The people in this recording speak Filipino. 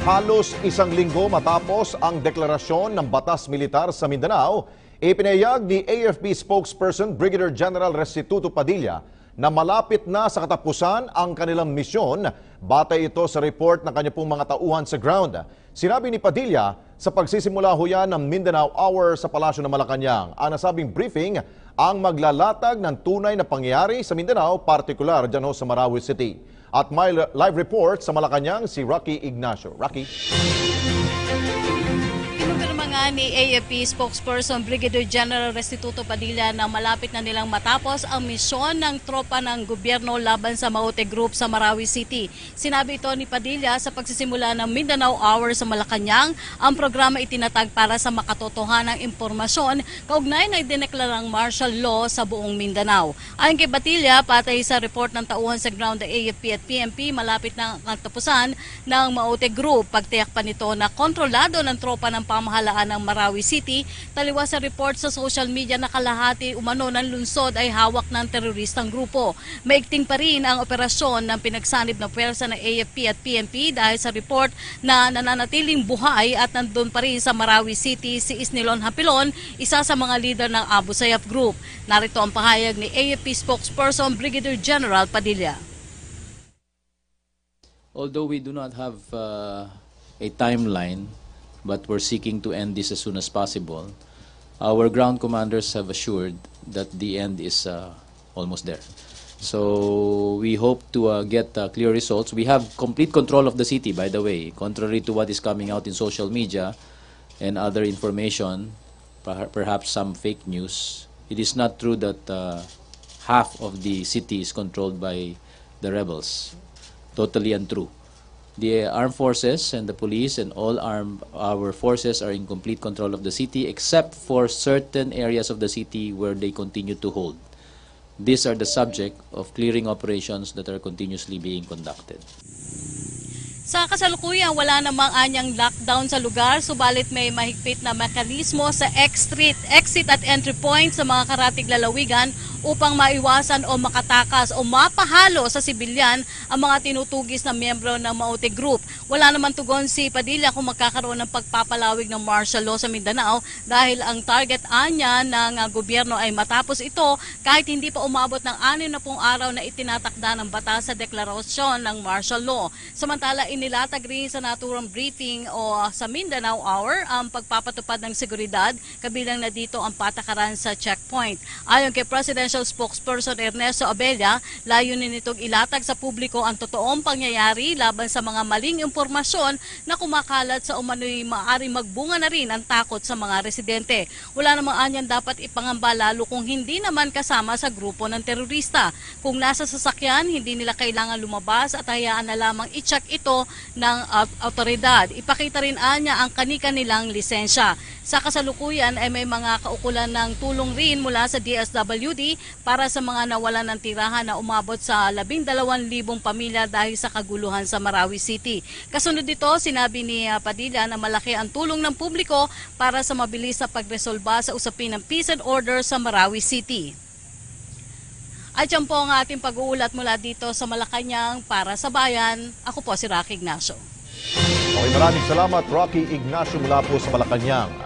Halos isang linggo matapos ang deklarasyon ng batas militar sa Mindanao, ipinahayag ni AFP spokesperson Brigadier General Restituto Padilla na malapit na sa katapusan ang kanilang misyon batay ito sa report ng kanya pong mga tauhan sa ground. Sinabi ni Padilla sa pagsisimula ho yan ng Mindanao Hour sa Palasyo ng Malacanang, ang nasabing briefing ang maglalatag ng tunay na pangyayari sa Mindanao, partikular dyan ho sa Marawi City. At may live report sa Malacanang si Rocky Ignacio. Rocky. Kinumpirma nga ni AFP spokesperson Brigadier General Restituto Padilla na malapit na nilang matapos ang misyon ng tropa ng gobyerno laban sa Maute Group sa Marawi City. Sinabi ito ni Padilla sa pagsisimula ng Mindanao Hour sa Malacanang, ang programa itinatag para sa makatotohanang impormasyon kaugnay na idineklarang martial law sa buong Mindanao. Ayon kay Padilla, patay sa report ng tauhan sa ground ng AFP at PNP, malapit na ang katapusan ng Maute Group. Pagtiyak pa nito na kontrolado ng tropa ng pamahalaan ng Marawi City, taliwas sa report sa social media na kalahati umano ng lungsod ay hawak ng teroristang grupo. Maigting pa rin ang operasyon ng pinagsanib na pwersa ng AFP at PNP dahil sa report na nananatiling buhay at nandun pa rin sa Marawi City si Isnilon Hapilon, isa sa mga leader ng Abu Sayyaf Group. Narito ang pahayag ni AFP spokesperson Brigadier General Padilla. Although we do not have a timeline, but we're seeking to end this as soon as possible, our ground commanders have assured that the end is almost there. So we hope to get clear results. We have complete control of the city, by the way, contrary to what is coming out in social media and other information, perhaps some fake news. It is not true that half of the city is controlled by the rebels. Totally untrue. The armed forces and the police and all our forces are in complete control of the city except for certain areas of the city where they continue to hold. These are the subject of clearing operations that are continuously being conducted. Sa kasalukuyan, wala namang anyang lockdown sa lugar, subalit may mahigpit na mekanismo sa exit at entry point sa mga karatig lalawigan upang maiwasan o makatakas o mapahalo sa sibilyan ang mga tinutugis na miyembro ng Maute Group. Wala naman tugon si Padilla kung magkakaroon ng pagpapalawig ng martial law sa Mindanao dahil ang target anya ng gobyerno ay matapos ito kahit hindi pa umabot ng 60 araw na itinatakda ng batas sa deklarasyon ng martial law. Samantala, inilatag rin sa naturang briefing o sa Mindanao Hour ang pagpapatupad ng seguridad, kabilang na dito ang patakaran sa checkpoint. Ayon kay Presidential spokesperson Ernesto Abella, layunin nitong ilatag sa publiko ang totoong pangyayari laban sa mga maling impormasyon na kumakalat sa umano'y maaaring magbunga na rin ang takot sa mga residente. Wala namang anyan dapat ipangamba lalo kung hindi naman kasama sa grupo ng terorista. Kung nasa sasakyan, hindi nila kailangan lumabas at hayaan na lamang i-check ito ng autoridad. Ipakita rin anya ang kani-kanilang lisensya. Sa kasalukuyan ay may mga kaukulan ng tulong rin mula sa DSWD para sa mga nawalan ng tirahan na umabot sa 12,000 pamilya dahil sa kaguluhan sa Marawi City. Kasunod dito, sinabi ni Padilla na malaki ang tulong ng publiko para sa mabilis na pagresolba sa usapin ng peace and order sa Marawi City. At yan po ang ating pag-uulat mula dito sa Malacanang para sa bayan. Ako po si Rocky Ignacio. Okay, maraming salamat Rocky Ignacio mula po sa Malacanang.